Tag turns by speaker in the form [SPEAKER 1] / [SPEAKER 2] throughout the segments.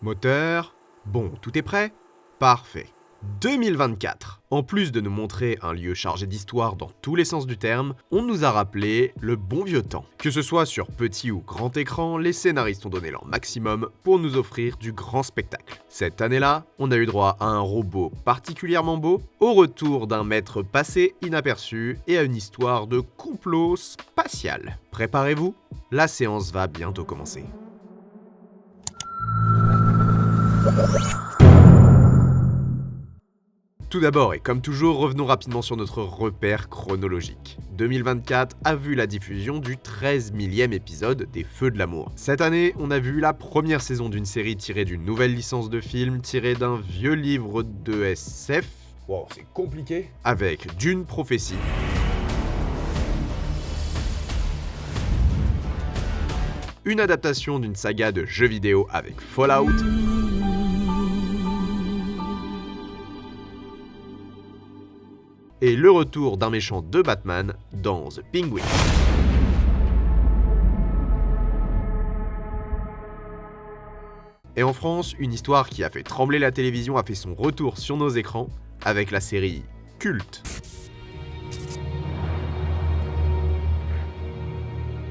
[SPEAKER 1] Moteur. Bon, tout est prêt? Parfait. 2024. En plus de nous montrer un lieu chargé d'histoire dans tous les sens du terme, on nous a rappelé le bon vieux temps. Que ce soit sur petit ou grand écran, les scénaristes ont donné leur maximum pour nous offrir du grand spectacle. Cette année-là, on a eu droit à un robot particulièrement beau, au retour d'un maître passé inaperçu et à une histoire de complot spatial. Préparez-vous, la séance va bientôt commencer. Tout d'abord, et comme toujours, revenons rapidement sur notre repère chronologique. 2024 a vu la diffusion du 13 millième épisode des Feux de l'amour. Cette année, on a vu la première saison d'une série tirée d'une nouvelle licence de film, tirée d'un vieux livre de SF.
[SPEAKER 2] Wow, c'est compliqué.
[SPEAKER 1] Avec Dune Prophétie. Une adaptation d'une saga de jeux vidéo avec Fallout. Et le retour d'un méchant de Batman dans The Penguin. Et en France, une histoire qui a fait trembler la télévision a fait son retour sur nos écrans avec la série Culte.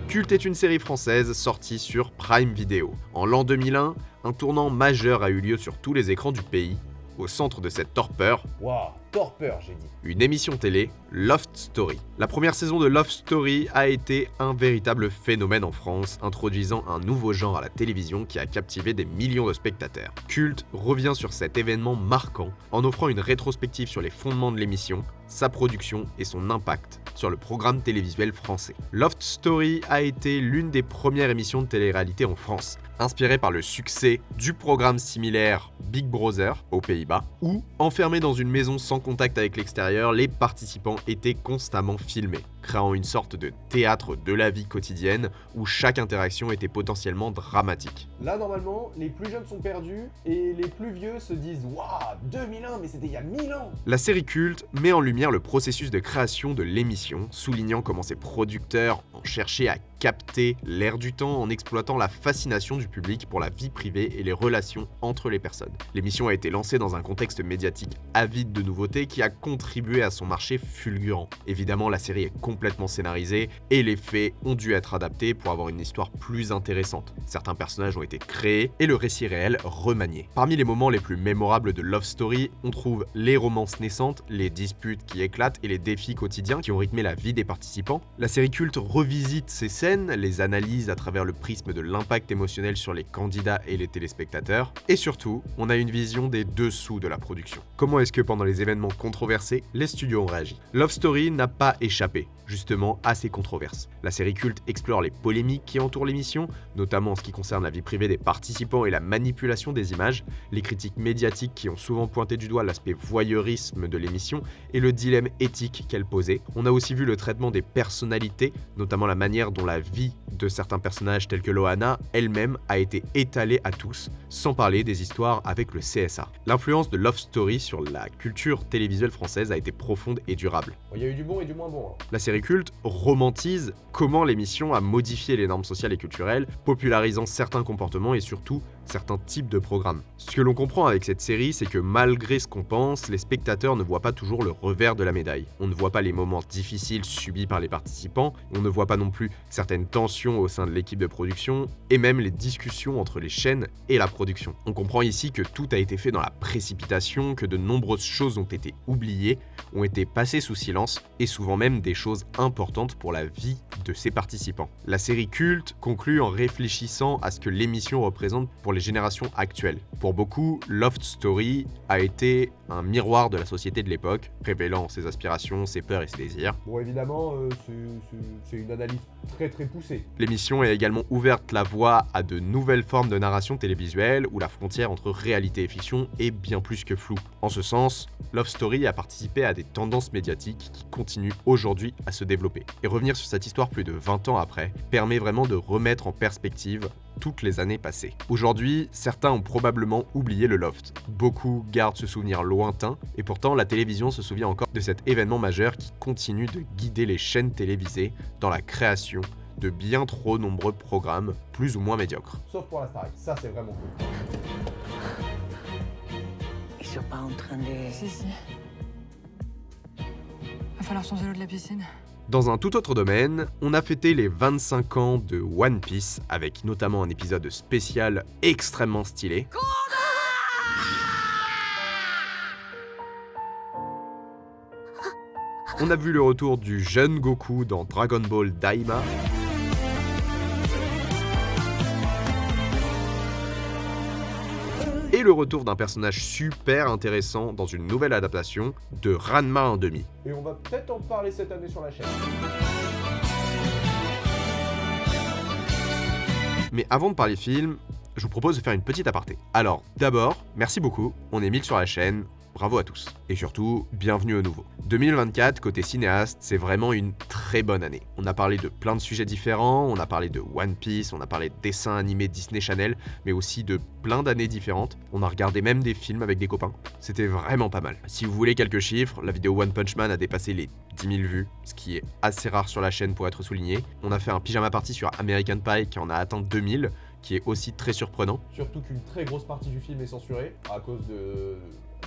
[SPEAKER 1] Culte est une série française sortie sur Prime Video. En l'an 2001, un tournant majeur a eu lieu sur tous les écrans du pays. Au centre de cette torpeur,
[SPEAKER 2] Waouh, torpeur, j'ai dit.
[SPEAKER 1] une émission télé, Loft Story. La première saison de Loft Story a été un véritable phénomène en France, introduisant un nouveau genre à la télévision qui a captivé des millions de spectateurs. Culte revient sur cet événement marquant en offrant une rétrospective sur les fondements de l'émission, sa production et son impact sur le programme télévisuel français. Loft Story a été l'une des premières émissions de télé-réalité en France, inspirée par le succès du programme similaire Big Brother aux Pays-Bas, où, enfermés dans une maison sans contact avec l'extérieur, les participants étaient constamment filmés, créant une sorte de théâtre de la vie quotidienne où chaque interaction était potentiellement dramatique.
[SPEAKER 2] Là, normalement, les plus jeunes sont perdus et les plus vieux se disent waouh, 2001, mais c'était il y a 1000 ans.
[SPEAKER 1] La série Culte met en lumière le processus de création de l'émission, soulignant comment ses producteurs ont cherché à capter l'air du temps en exploitant la fascination du public pour la vie privée et les relations entre les personnes. L'émission a été lancée dans un contexte médiatique avide de nouveautés qui a contribué à son marché fulgurant. Évidemment, la série est complètement scénarisée et les faits ont dû être adaptés pour avoir une histoire plus intéressante. Certains personnages ont été créés et le récit réel remanié. Parmi les moments les plus mémorables de Love Story, on trouve les romances naissantes, les disputes qui éclatent et les défis quotidiens qui ont rythmé la vie des participants. La série Culte revisite ces scènes, les analyse à travers le prisme de l'impact émotionnel sur les candidats et les téléspectateurs. Et surtout, on a une vision des dessous de la production. Comment est-ce que pendant les événements controversés, les studios ont réagi? Love Story n'a pas échappé, justement, à ces controverses. La série Culte explore les polémiques qui entourent l'émission, notamment en ce qui concerne la vie privée des participants et la manipulation des images, les critiques médiatiques qui ont souvent pointé du doigt l'aspect voyeurisme de l'émission et le dilemme éthique qu'elle posait. On a aussi vu le traitement des personnalités, notamment la manière dont la vie de certains personnages tels que Loana elle-même a été étalée à tous, sans parler des histoires avec le CSA. L'influence de Love Story sur la culture télévisuelle française a été profonde et durable.
[SPEAKER 2] Il y a eu du bon et du moins bon.
[SPEAKER 1] La série Culte romantise comment l'émission a modifié les normes sociales et culturelles, popularisant certains comportements et surtout certains types de programmes. Ce que l'on comprend avec cette série, c'est que malgré ce qu'on pense, les spectateurs ne voient pas toujours le revers de la médaille. On ne voit pas les moments difficiles subis par les participants, on ne voit pas non plus certaines tensions au sein de l'équipe de production, et même les discussions entre les chaînes et la production. On comprend ici que tout a été fait dans la précipitation, que de nombreuses choses ont été oubliées, ont été passées sous silence, et souvent même des choses importantes pour la vie de ses participants. La série Culte conclut en réfléchissant à ce que l'émission représente pour les générations actuelles. Pour beaucoup, Loft Story a été un miroir de la société de l'époque, révélant ses aspirations, ses peurs et ses désirs.
[SPEAKER 2] Bon, évidemment, c'est une analyse très poussée.
[SPEAKER 1] L'émission a également ouvert la voie à de nouvelles formes de narration télévisuelle où la frontière entre réalité et fiction est bien plus que floue. En ce sens, Love Story a participé à des tendances médiatiques qui continuent aujourd'hui à se développer. Et revenir sur cette histoire plus de 20 ans après permet vraiment de remettre en perspective toutes les années passées. Aujourd'hui, certains ont probablement oublié le Loft. Beaucoup gardent ce souvenir lointain, et pourtant la télévision se souvient encore de cet événement majeur qui continue de guider les chaînes télévisées dans la création de bien trop nombreux programmes plus ou moins médiocres.
[SPEAKER 2] Sauf pour la Starac, ça c'est vraiment cool.
[SPEAKER 3] sont pas en train de...
[SPEAKER 4] Si. Va falloir changer l'eau de la piscine.
[SPEAKER 1] Dans un tout autre domaine, on a fêté les 25 ans de One Piece avec notamment un épisode spécial extrêmement stylé. On a vu le retour du jeune Goku dans Dragon Ball Daima. Et le retour d'un personnage super intéressant dans une nouvelle adaptation de Ranma 1/2.
[SPEAKER 2] Et on va peut-être en parler cette année sur la chaîne.
[SPEAKER 1] Mais avant de parler film, je vous propose de faire une petite aparté. Alors, d'abord, merci beaucoup, on est 1000 sur la chaîne, bravo à tous. Et surtout, bienvenue au nouveau. 2024, côté cinéaste, c'est vraiment une très bonne année. On a parlé de plein de sujets différents, on a parlé de One Piece, on a parlé de dessins animés Disney Channel, mais aussi de plein d'années différentes. On a regardé même des films avec des copains. C'était vraiment pas mal. Si vous voulez quelques chiffres, la vidéo One Punch Man a dépassé les 10 000 vues, ce qui est assez rare sur la chaîne pour être souligné. On a fait un pyjama party sur American Pie qui en a atteint 2000, qui est aussi très surprenant.
[SPEAKER 2] Surtout qu'une très grosse partie du film est censurée à cause de...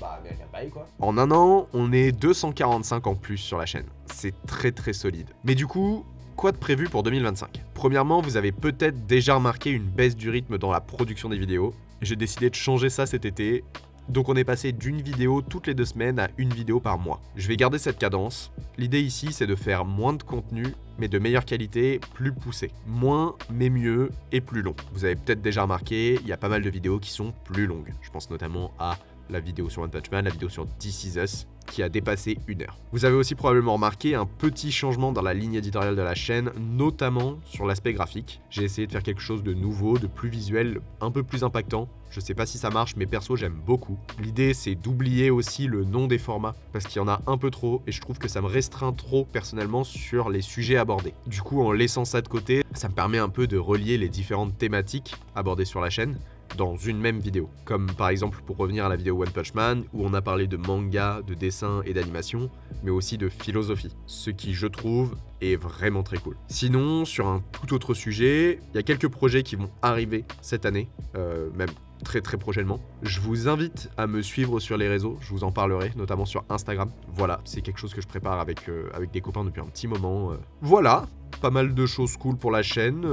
[SPEAKER 2] American Pie quoi.
[SPEAKER 1] En un an, on est 245 en plus sur la chaîne. C'est très très solide. Mais du coup, quoi de prévu pour 2025 ? Premièrement, vous avez peut-être déjà remarqué une baisse du rythme dans la production des vidéos. J'ai décidé de changer ça cet été. Donc on est passé d'une vidéo toutes les 2 semaines à une vidéo par mois. Je vais garder cette cadence. L'idée ici, c'est de faire moins de contenu, mais de meilleure qualité, plus poussé. Moins, mais mieux et plus long. Vous avez peut-être déjà remarqué, il y a pas mal de vidéos qui sont plus longues. Je pense notamment à la vidéo sur One Punch Man, la vidéo sur This Is Us, qui a dépassé 1 heure. Vous avez aussi probablement remarqué un petit changement dans la ligne éditoriale de la chaîne, notamment sur l'aspect graphique. J'ai essayé de faire quelque chose de nouveau, de plus visuel, un peu plus impactant. Je sais pas si ça marche, mais perso j'aime beaucoup. L'idée c'est d'oublier aussi le nom des formats, parce qu'il y en a un peu trop, et je trouve que ça me restreint trop personnellement sur les sujets abordés. Du coup, en laissant ça de côté, ça me permet un peu de relier les différentes thématiques abordées sur la chaîne dans une même vidéo. Comme par exemple pour revenir à la vidéo One Punch Man, où on a parlé de manga, de dessin et d'animation, mais aussi de philosophie, ce qui je trouve est vraiment très cool. Sinon, sur un tout autre sujet, il y a quelques projets qui vont arriver cette année, même très très prochainement. Je vous invite à me suivre sur les réseaux, je vous en parlerai, notamment sur Instagram. Voilà, c'est quelque chose que je prépare avec des copains depuis un petit moment. Voilà, pas mal de choses cool pour la chaîne,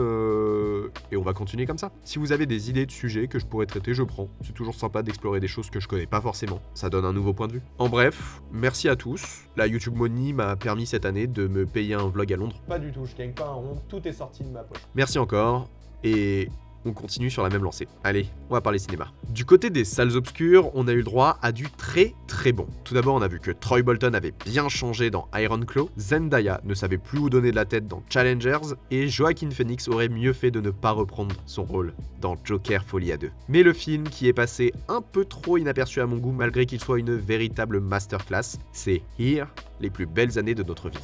[SPEAKER 1] et on va continuer comme ça. Si vous avez des idées de sujets que je pourrais traiter, je prends. C'est toujours sympa d'explorer des choses que je connais pas forcément. Ça donne un nouveau point de vue. En bref, merci à tous. La YouTube Money m'a permis cette année de me payer un vlog à Londres.
[SPEAKER 2] Pas du tout, je gagne pas un rond, tout est sorti de ma poche.
[SPEAKER 1] Merci encore, et on continue sur la même lancée. Allez, on va parler cinéma. Du côté des salles obscures, on a eu le droit à du très très bon. Tout d'abord, on a vu que Troy Bolton avait bien changé dans Iron Claw, Zendaya ne savait plus où donner de la tête dans Challengers, et Joaquin Phoenix aurait mieux fait de ne pas reprendre son rôle dans Joker Folie à 2. Mais le film, qui est passé un peu trop inaperçu à mon goût, malgré qu'il soit une véritable masterclass, c'est Here, les plus belles années de notre vie.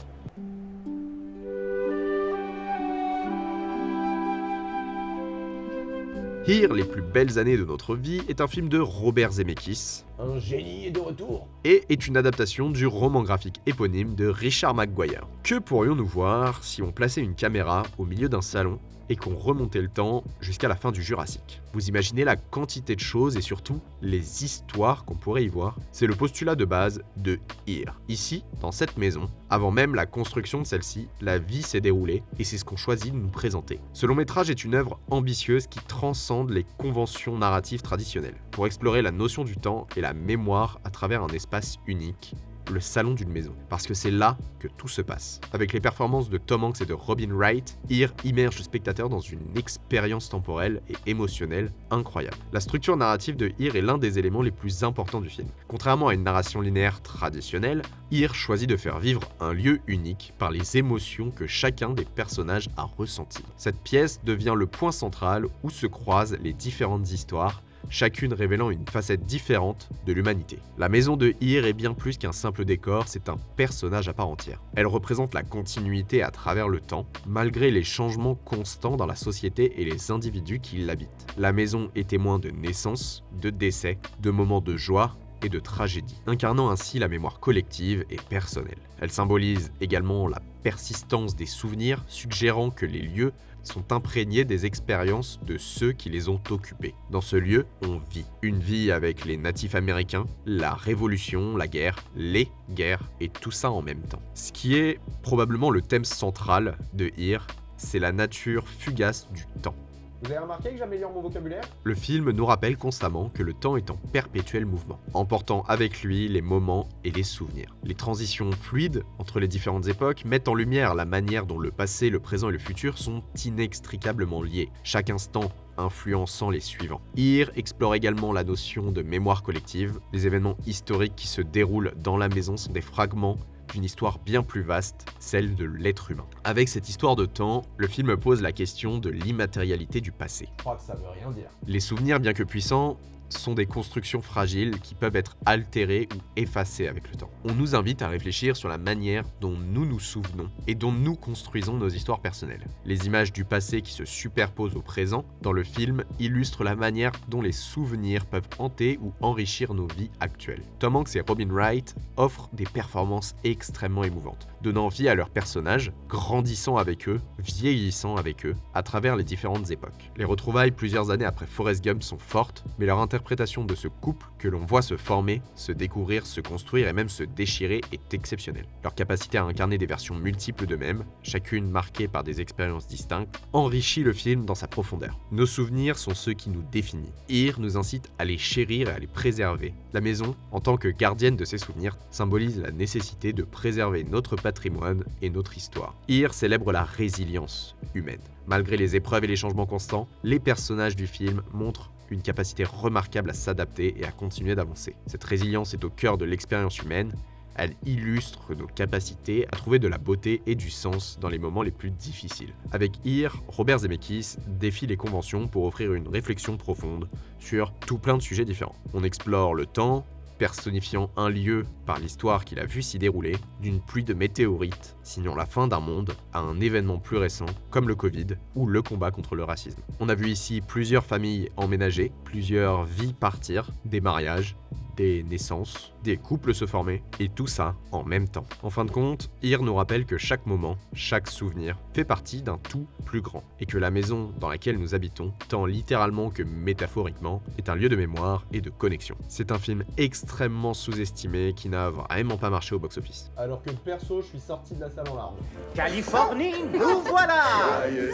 [SPEAKER 1] Here, les plus belles années de notre vie est un film de Robert Zemeckis.
[SPEAKER 2] Un génie est de retour.
[SPEAKER 1] Et est une adaptation du roman graphique éponyme de Richard McGuire. Que pourrions-nous voir si on plaçait une caméra au milieu d'un salon et qu'on remontait le temps jusqu'à la fin du Jurassique? Vous imaginez la quantité de choses et surtout les histoires qu'on pourrait y voir? C'est le postulat de base de Here. Ici, dans cette maison, avant même la construction de celle-ci, la vie s'est déroulée et c'est ce qu'on choisit de nous présenter. Ce long métrage est une œuvre ambitieuse qui transcende les conventions narratives traditionnelles pour explorer la notion du temps et la mémoire à travers un espace unique, le salon d'une maison, parce que c'est là que tout se passe. Avec les performances de Tom Hanks et de Robin Wright, Here immerge le spectateur dans une expérience temporelle et émotionnelle incroyable. La structure narrative de Here est l'un des éléments les plus importants du film. Contrairement à une narration linéaire traditionnelle, Here choisit de faire vivre un lieu unique par les émotions que chacun des personnages a ressenties. Cette pièce devient le point central où se croisent les différentes histoires, chacune révélant une facette différente de l'humanité. La maison de Here est bien plus qu'un simple décor, c'est un personnage à part entière. Elle représente la continuité à travers le temps, malgré les changements constants dans la société et les individus qui l'habitent. La maison est témoin de naissances, de décès, de moments de joie et de tragédie, incarnant ainsi la mémoire collective et personnelle. Elle symbolise également la persistance des souvenirs, suggérant que les lieux sont imprégnés des expériences de ceux qui les ont occupés. Dans ce lieu, on vit. Une vie avec les natifs américains, la révolution, la guerre, les guerres, et tout ça en même temps. Ce qui est probablement le thème central de Here, c'est la nature fugace du temps.
[SPEAKER 2] Vous avez remarqué que j'améliore mon vocabulaire?
[SPEAKER 1] Le film nous rappelle constamment que le temps est en perpétuel mouvement, emportant avec lui les moments et les souvenirs. Les transitions fluides entre les différentes époques mettent en lumière la manière dont le passé, le présent et le futur sont inextricablement liés, chaque instant influençant les suivants. Here explore également la notion de mémoire collective. Les événements historiques qui se déroulent dans la maison sont des fragments d'une histoire bien plus vaste, celle de l'être humain. Avec cette histoire de temps, le film pose la question de l'immatérialité du passé.
[SPEAKER 2] Je crois que ça veut rien dire.
[SPEAKER 1] Les souvenirs, bien que puissants, sont des constructions fragiles qui peuvent être altérées ou effacées avec le temps. On nous invite à réfléchir sur la manière dont nous nous souvenons et dont nous construisons nos histoires personnelles. Les images du passé qui se superposent au présent dans le film illustrent la manière dont les souvenirs peuvent hanter ou enrichir nos vies actuelles. Tom Hanks et Robin Wright offrent des performances extrêmement émouvantes, donnant vie à leurs personnages, grandissant avec eux, vieillissant avec eux, à travers les différentes époques. Les retrouvailles plusieurs années après Forrest Gump sont fortes, mais leur interprétation de ce couple que l'on voit se former, se découvrir, se construire et même se déchirer est exceptionnelle. Leur capacité à incarner des versions multiples d'eux-mêmes, chacune marquée par des expériences distinctes, enrichit le film dans sa profondeur. Nos souvenirs sont ceux qui nous définissent. Here nous incite à les chérir et à les préserver. La maison, en tant que gardienne de ces souvenirs, symbolise la nécessité de préserver notre patrimoine et notre histoire. Here célèbre la résilience humaine. Malgré les épreuves et les changements constants, les personnages du film montrent une capacité remarquable à s'adapter et à continuer d'avancer. Cette résilience est au cœur de l'expérience humaine. Elle illustre nos capacités à trouver de la beauté et du sens dans les moments les plus difficiles. Avec Here, Robert Zemeckis défie les conventions pour offrir une réflexion profonde sur tout plein de sujets différents. On explore le temps, personnifiant un lieu par l'histoire qu'il a vu s'y dérouler, d'une pluie de météorites, signant la fin d'un monde, à un événement plus récent, comme le Covid, ou le combat contre le racisme. On a vu ici plusieurs familles emménager, plusieurs vies partir, des mariages, des naissances, des couples se former, et tout ça en même temps. En fin de compte, Here nous rappelle que chaque moment, chaque souvenir, fait partie d'un tout plus grand, et que la maison dans laquelle nous habitons, tant littéralement que métaphoriquement, est un lieu de mémoire et de connexion. C'est un film extrêmement sous-estimé qui n'a vraiment pas marché au box-office.
[SPEAKER 2] Alors que perso, je suis sorti de la salle en larmes.
[SPEAKER 3] Californie, nous voilà!
[SPEAKER 5] Joyeux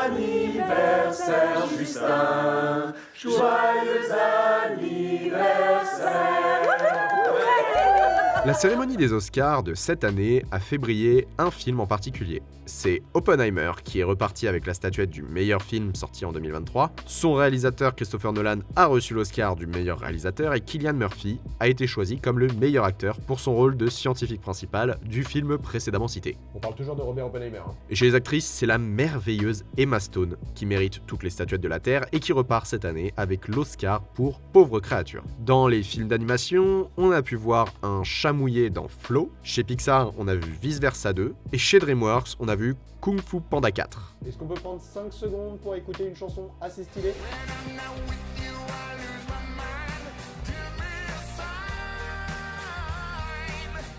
[SPEAKER 5] anniversaire, Justin! Joyeux anniversaire!
[SPEAKER 1] La cérémonie des Oscars de cette année a fait briller un film en particulier. C'est Oppenheimer qui est reparti avec la statuette du meilleur film sorti en 2023. Son réalisateur Christopher Nolan a reçu l'Oscar du meilleur réalisateur et Cillian Murphy a été choisi comme le meilleur acteur pour son rôle de scientifique principal du film précédemment cité.
[SPEAKER 2] On parle toujours de Robert Oppenheimer.
[SPEAKER 1] Et chez les actrices, c'est la merveilleuse Emma Stone qui mérite toutes les statuettes de la Terre et qui repart cette année avec l'Oscar pour Pauvre créature. Dans les films d'animation, on a pu voir un chat mouillé dans Flow, chez Pixar on a vu Vice Versa 2, et chez DreamWorks on a vu Kung Fu Panda 4.
[SPEAKER 2] Est-ce qu'on peut prendre 5 secondes pour écouter une chanson assez stylée?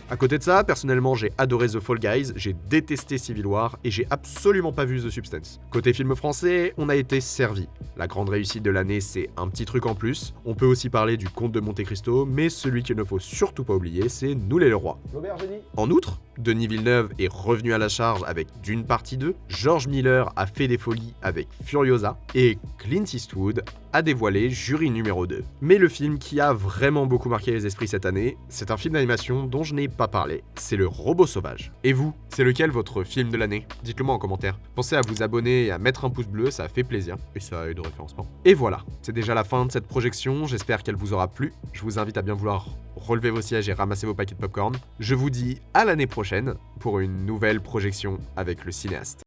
[SPEAKER 1] À côté de ça, personnellement, j'ai adoré The Fall Guys, j'ai détesté Civil War et j'ai absolument pas vu The Substance. Côté film français, on a été servi. La grande réussite de l'année, c'est Un petit truc en plus. On peut aussi parler du Comte de Monte Cristo, mais celui qu'il ne faut surtout pas oublier, c'est Nous les Leroy.
[SPEAKER 2] L'aubergenie.
[SPEAKER 1] En outre, Denis Villeneuve est revenu à la charge avec Dune partie 2, George Miller a fait des folies avec Furiosa, et Clint Eastwood a dévoilé Jury numéro 2. Mais le film qui a vraiment beaucoup marqué les esprits cette année, c'est un film d'animation dont je n'ai pas parlé, c'est Le Robot Sauvage. Et vous, c'est lequel votre film de l'année? Dites-le moi en commentaire. Pensez à vous abonner et à mettre un pouce bleu, ça fait plaisir, et ça aide au référencement. Et voilà, c'est déjà la fin de cette projection, j'espère qu'elle vous aura plu. Je vous invite à bien vouloir relever vos sièges et ramasser vos paquets de popcorn. Je vous dis à l'année prochaine pour une nouvelle projection avec le cinéaste.